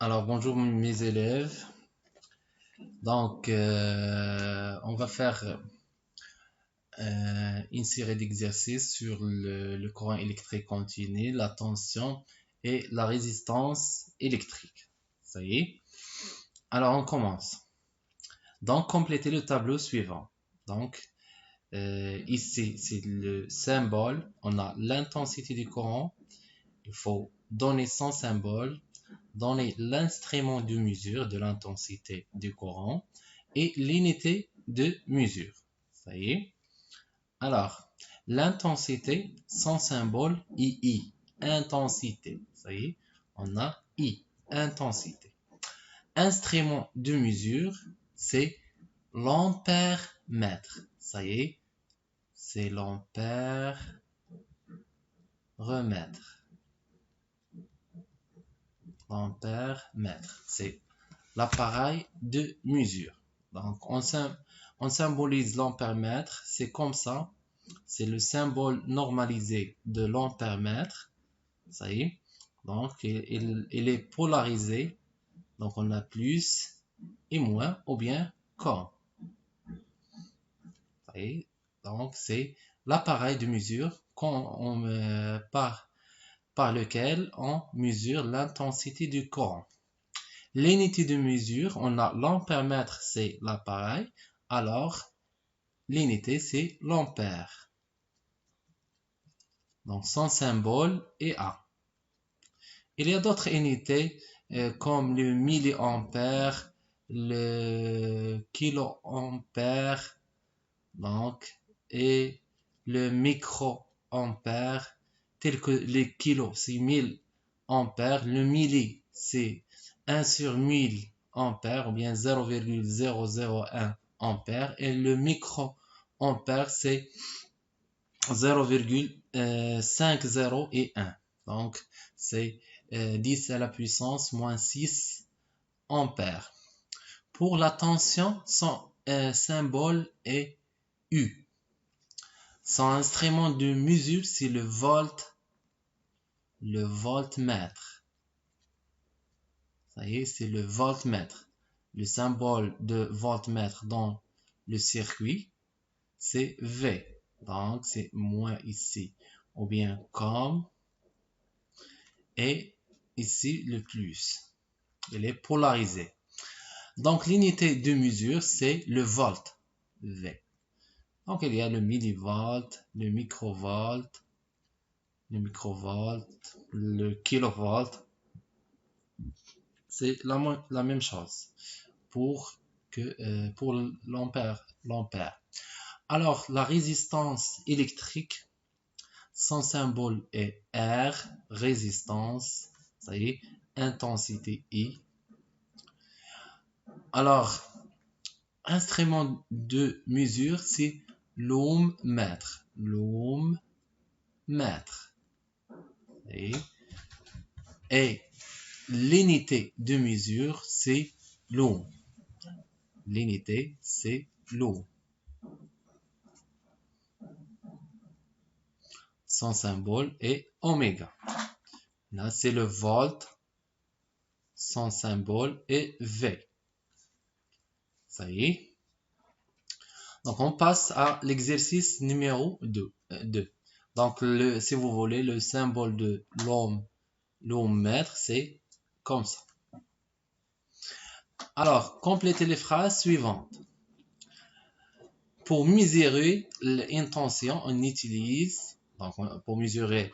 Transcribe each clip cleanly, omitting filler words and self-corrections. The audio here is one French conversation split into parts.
Alors bonjour mes élèves. On va faire une série d'exercices sur le courant électrique continu, la tension et la résistance électrique. Ça y est. Alors on commence. Donc complétez le tableau suivant. Donc ici c'est le symbole. On a l'intensité du courant. Il faut donner son symbole, donner l'instrument de mesure de l'intensité du courant et l'unité de mesure. Ça y est. Alors, l'intensité, son symbole II. Intensité. Ça y est. On a I. Intensité. Instrument de mesure, c'est l'ampère-mètre. Ça y est. C'est l'ampère-mètre. L'ampère-mètre. C'est l'appareil de mesure. Donc, on symbolise l'ampère-mètre, c'est comme ça, c'est le symbole normalisé de l'ampère-mètre, ça y est. Donc, il est polarisé, donc on a plus et moins, ou bien comme. Ça y est. Donc, c'est l'appareil de mesure par lequel on mesure l'intensité du courant. L'unité de mesure, on a l'ampère-mètre, c'est l'appareil, alors l'unité, c'est l'ampère. Donc son symbole est A. Il y a d'autres unités comme le milliampère, le kiloampère, donc, et le microampère, tel que les kilos, c'est 1000 ampères, le milli, c'est 1 sur 1000 ampères, ou bien 0,001 ampères, et le microampère, c'est 0,50 et 1. Donc, c'est 10 à la puissance moins 6 ampères. Pour la tension, son symbole est U. Son instrument de mesure, c'est le voltmètre. Ça y est, c'est le voltmètre. Le symbole de voltmètre dans le circuit, c'est V. Donc, c'est moins ici. Ou bien comme. Et ici, le plus. Il est polarisé. Donc, l'unité de mesure, c'est le volt. V. Donc, il y a le millivolt, le microvolt, le kilovolt. C'est la même chose pour l'ampère. Alors, la résistance électrique, son symbole est R, résistance, ça y est, intensité I. Alors, instrument de mesure, c'est l'ohmmètre. L'ohmmètre. Et l'unité de mesure, c'est l'ohm. L'unité, c'est l'ohm. Son symbole est oméga. Là, c'est le volt. Son symbole est V. Ça y est. Donc, on passe à l'exercice numéro 2. Donc, si vous voulez, le symbole de l'ohmmètre, c'est comme ça. Alors, complétez les phrases suivantes. Pour mesurer une tension, on utilise, donc pour mesurer,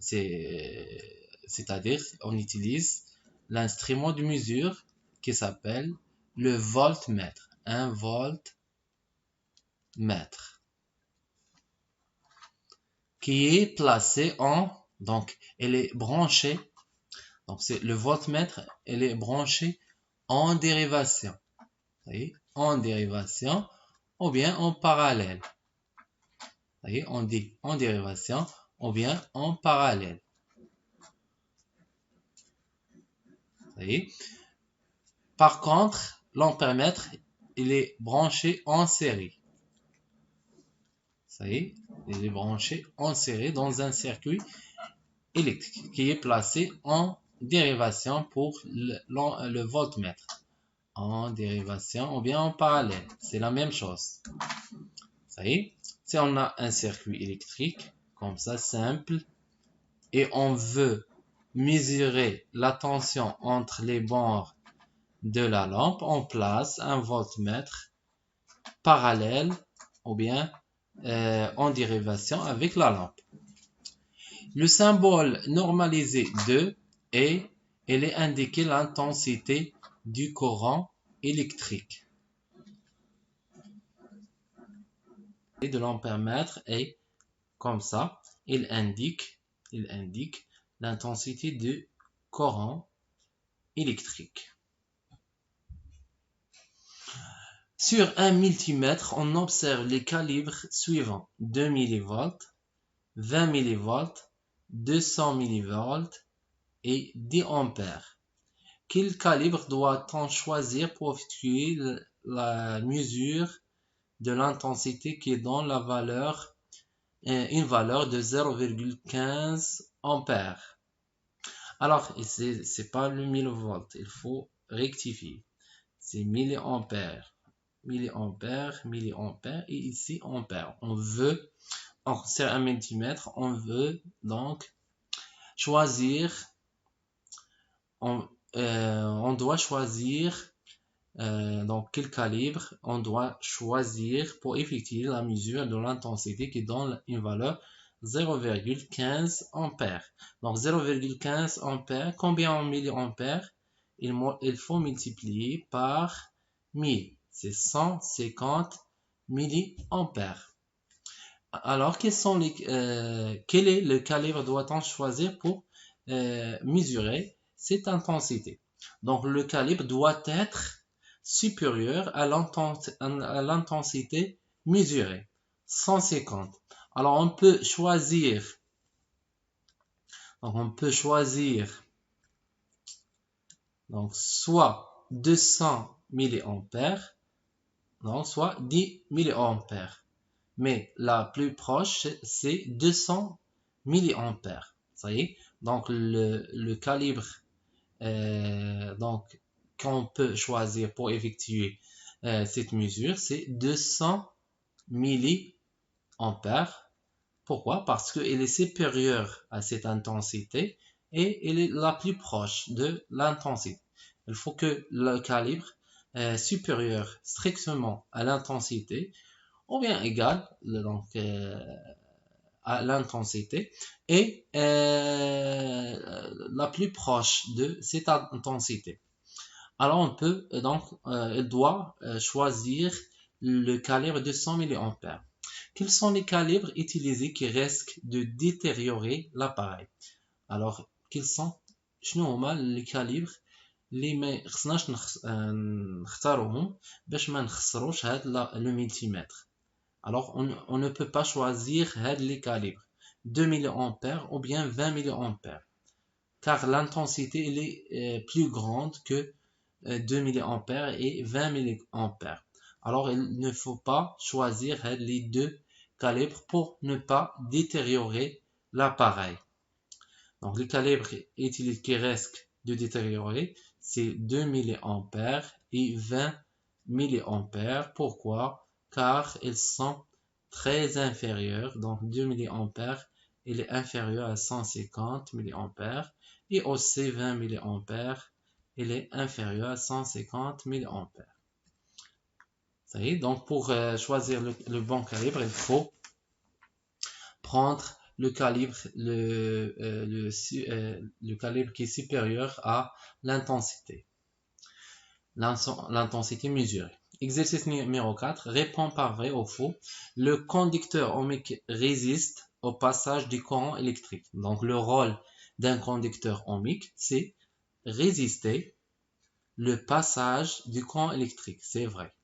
c'est-à-dire on utilise l'instrument de mesure qui s'appelle le voltmètre. Un voltmètre qui est placé donc elle est branchée, donc c'est le voltmètre, elle est branchée en dérivation. Vous voyez, en dérivation ou bien en parallèle. Vous voyez, on dit en dérivation ou bien en parallèle. Vous voyez. Par contre, l'ampèremètre, il est branché en série. Ça y est, il est branché en série dans un circuit électrique qui est placé en dérivation pour le voltmètre. En dérivation ou bien en parallèle. C'est la même chose. Ça y est. Si on a un circuit électrique, comme ça, simple, et on veut mesurer la tension entre les bords de la lampe, on place un voltmètre parallèle ou bien en dérivation avec la lampe. Le symbole normalisé de est, elle est indiqué l'intensité du courant électrique. Et de l'ampère-mètre est comme ça, il indique l'intensité du courant électrique. Sur un multimètre, on observe les calibres suivants: 2 mV, 20 mV, 200 mV et 10 ampères. Quel calibre doit-on choisir pour effectuer la mesure de l'intensité qui donne une valeur de 0,15 ampères? Alors, c'est pas le millivolt, il faut rectifier. C'est milliampères, milliampères, milliampères et ici ampères. C'est un multimètre, on veut donc choisir, on doit choisir donc quel calibre on doit choisir pour effectuer la mesure de l'intensité qui donne une valeur 0,15 ampères. Donc 0,15 ampères, combien en milliampères? Il faut multiplier par 1000, c'est 150 milliampères. Alors quel est le calibre doit-on choisir pour mesurer cette intensité? Donc le calibre doit être supérieur à l'intensité mesurée, 150. Alors on peut choisir donc soit 200 milliampères, soit 10 milliampères. Mais la plus proche, c'est 200 milliampères. Ça y est. Donc le calibre qu'on peut choisir pour effectuer cette mesure, c'est 200 milliampères. Pourquoi? Parce qu'elle est supérieure à cette intensité et elle est la plus proche de l'intensité. Il faut que le calibre supérieur strictement à l'intensité ou bien égal à l'intensité et la plus proche de cette intensité. Alors on peut elle doit choisir le calibre de 100 milliampères. Quels sont les calibres utilisés qui risquent de détériorer l'appareil? Alors quels sont شنو هما les calibres اللي ما خصناش نختاروهم باش ما نخسروش هذا le multimètre? Alors on ne peut pas choisir les calibres 2 milliampères ou bien 20 milliampères car l'intensité elle est plus grande que 2 milliampères et 20 milliampères. Alors il ne faut pas choisir les deux calibres pour ne pas détériorer l'appareil. Donc les calibres utilisés qui risquent de détériorer, c'est 2 milliampères et 20 milliampères. Pourquoi? Car ils sont très inférieurs. Donc 2 milliampères, il est inférieur à 150 milliampères et aussi 20 milliampères, il est inférieur à 150 milliampères. Ça y est, donc pour choisir le bon calibre, il faut prendre le calibre qui est supérieur à l'intensité mesurée. Exercice numéro 4, réponds par vrai ou faux. Le conducteur ohmique résiste au passage du courant électrique. Donc le rôle d'un conducteur ohmique, c'est résister le passage du courant électrique. C'est vrai.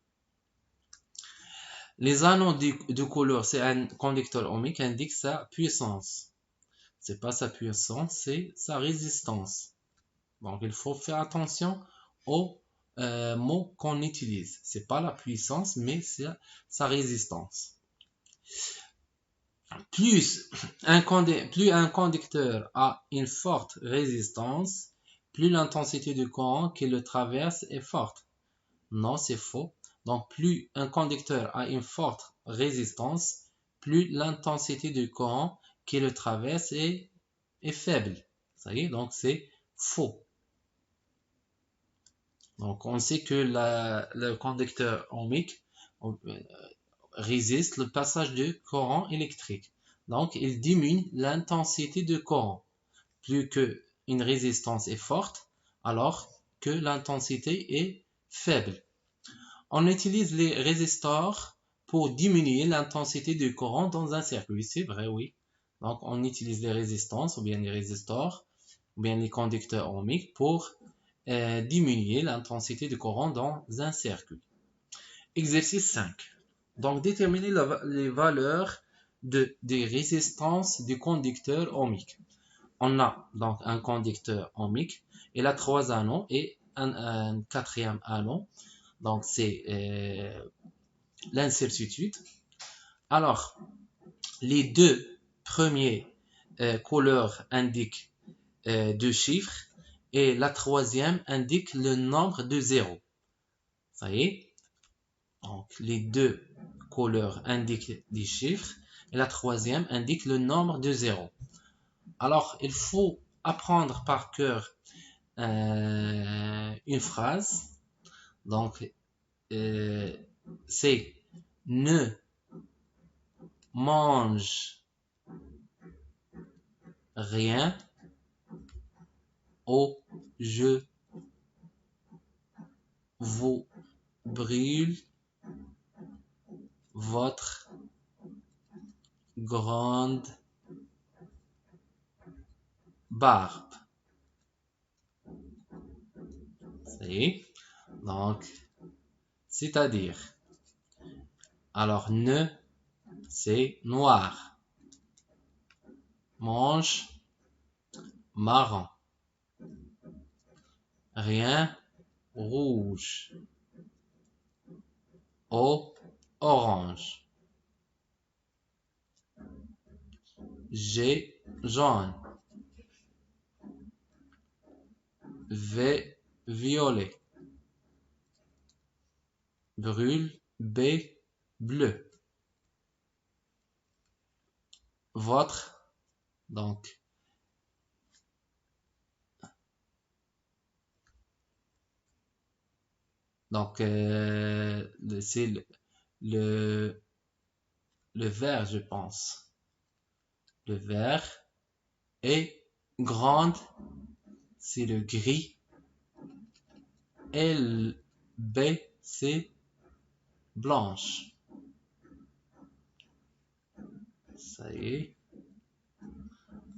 Les anneaux de couleur, c'est un conducteur ohmique, indique sa puissance. C'est pas sa puissance, c'est sa résistance. Donc il faut faire attention aux mots qu'on utilise. C'est pas la puissance, mais c'est sa résistance. Plus un conducteur a une forte résistance, plus l'intensité du courant qui le traverse est forte. Non, c'est faux. Donc, plus un conducteur a une forte résistance, plus l'intensité du courant qui le traverse est faible. Ça y est, donc c'est faux. Donc, on sait que le conducteur ohmique résiste le passage du courant électrique. Donc, il diminue l'intensité du courant. Plus que une résistance est forte, alors que l'intensité est faible. On utilise les résistors pour diminuer l'intensité du courant dans un circuit. C'est vrai, oui. Donc, on utilise les résistances ou bien les résistors ou bien les conducteurs ohmiques pour diminuer l'intensité du courant dans un circuit. Exercice 5. Donc, déterminer les valeurs des résistances du conducteur ohmique. On a donc un conducteur ohmique, il a 3 anneaux et un quatrième anneau. Donc, c'est l'incertitude. Alors, les deux premiers couleurs indiquent 2 chiffres et la troisième indique le nombre de zéros. Ça y est. Donc, les deux couleurs indiquent des chiffres et la troisième indique le nombre de zéros. Alors, il faut apprendre par cœur une phrase. Donc, c'est ne mange rien ou je vous brûle votre grande barbe. Donc, c'est-à-dire, alors ne, c'est noir, mange, marron, rien, rouge, au, orange, G, jaune, V, violet, brûle, B, bleu. Votre, donc, c'est le vert, je pense. Le vert. Et grande, c'est le gris. L, B, c'est blanche. Ça y est.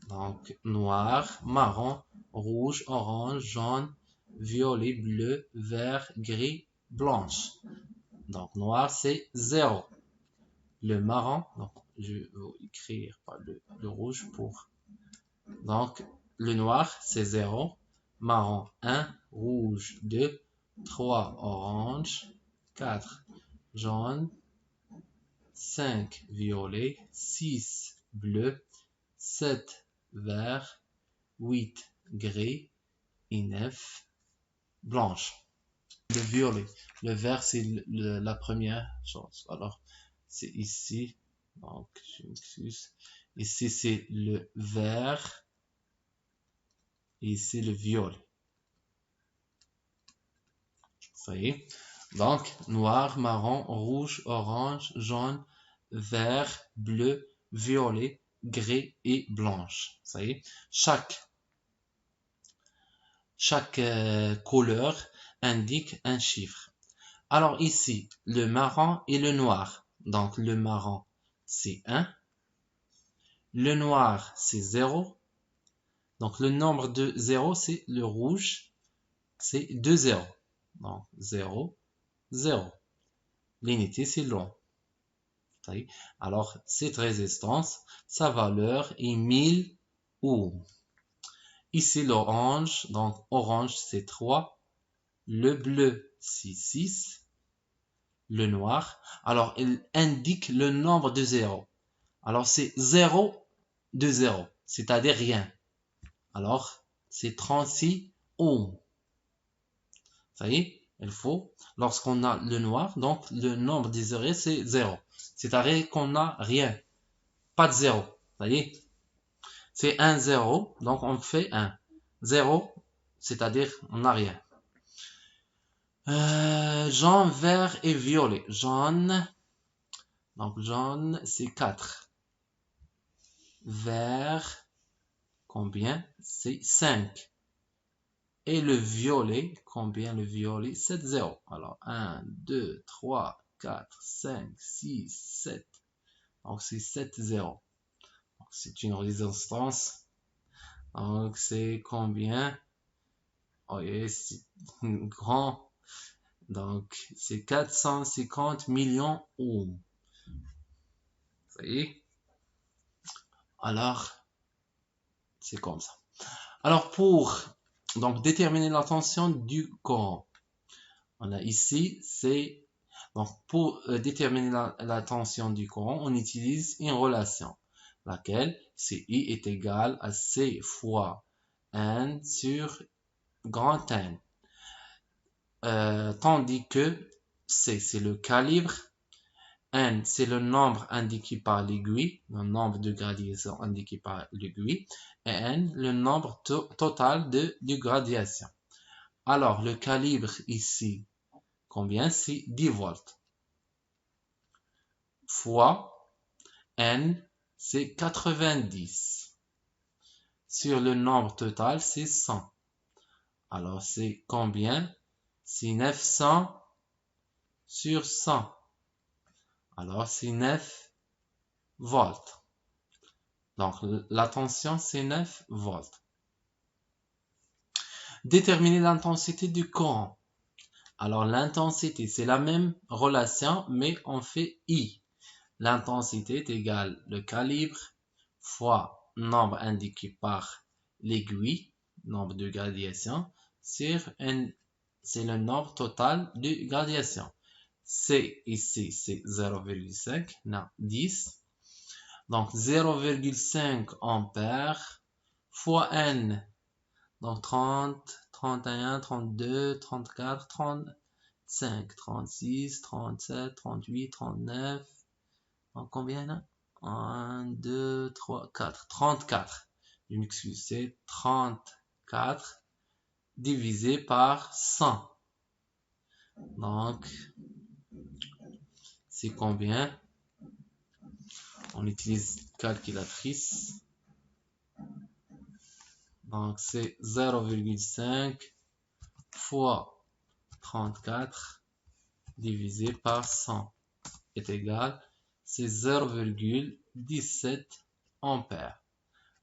Donc, noir, marron, rouge, orange, jaune, violet, bleu, vert, gris, blanche. Donc, noir, c'est 0. Le marron, donc, je vais écrire par le rouge pour. Donc, le noir, c'est 0. Marron, 1. Rouge, 2. 3. Orange. 4. Jaune. 5. Violet. 6. Bleu. 7. Vert. 8. Gris. Et 9. Blanche. Le violet. Le vert, c'est la première chose. Alors, c'est ici. Donc, je m'excuse. Ici, c'est le vert. Et ici, le violet. Ça y est. Donc, noir, marron, rouge, orange, jaune, vert, bleu, violet, gris et blanche. Ça y est. Chaque couleur indique un chiffre. Alors ici, le marron et le noir. Donc, le marron, c'est 1. Le noir, c'est 0. Donc, le nombre de 0, c'est le rouge. C'est 2 0. Donc, 0, 0. L'unité, c'est l'ohm. Alors, cette résistance, sa valeur est 1000 ohms. Ici, l'orange, donc orange, c'est 3. Le bleu, c'est 6. Le noir, alors, il indique le nombre de 0. Alors, c'est 0 de 0, c'est-à-dire rien. Alors, c'est 36 ohm. Ça y est, il faut, lorsqu'on a le noir, donc le nombre désiré, c'est 0. C'est-à-dire qu'on n'a rien, pas de 0. Ça y est, c'est 1, 0, donc on fait 1. 0, c'est-à-dire on n'a rien. Jaune, vert et violet. Jaune, donc jaune, c'est 4. Vert, combien? C'est 5. Et le violet, combien le violet? 7, 0. Alors, 1, 2, 3, 4, 5, 6, 7. Donc, c'est 7, 0. C'est une résistance. Donc, c'est combien? Oh, c'est grand. Donc, c'est 450 millions ohms. Ça y est? Alors, c'est comme ça. Alors, pour donc déterminer la tension du courant, on a ici, c'est donc pour déterminer la tension du courant, on utilise une relation, laquelle c'est I est égal à C fois N sur grand N. Tandis que C, c'est le calibre, N, c'est le nombre indiqué par l'aiguille, le nombre de gradations indiqué par l'aiguille, et N, le nombre total de gradations. Alors, le calibre ici, combien? C'est 10 volts. Fois N, c'est 90. Sur le nombre total, c'est 100. Alors, c'est combien? C'est 900 sur 100. Alors, c'est 9 volts. Donc, la tension, c'est 9 volts. Déterminer l'intensité du courant. Alors, l'intensité, c'est la même relation, mais on fait I. L'intensité est égale le calibre fois nombre indiqué par l'aiguille, nombre de gradations, sur N, c'est le nombre total de gradations. C ici, c'est 0,5, non, 10. Donc 0,5 ampères fois N. Donc 30, 31, 32, 34, 35, 36, 37, 38, 39. Donc combien là? 1, 2, 3, 4. 34. Je m'excuse, c'est 34 divisé par 100. Donc, c'est combien? On utilise calculatrice. Donc, c'est 0,5 fois 34 divisé par 100 est égal, c'est 0,17 ampères.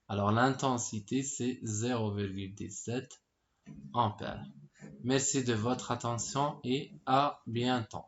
Alors, l'intensité, c'est 0,17 ampères. Merci de votre attention et à bientôt.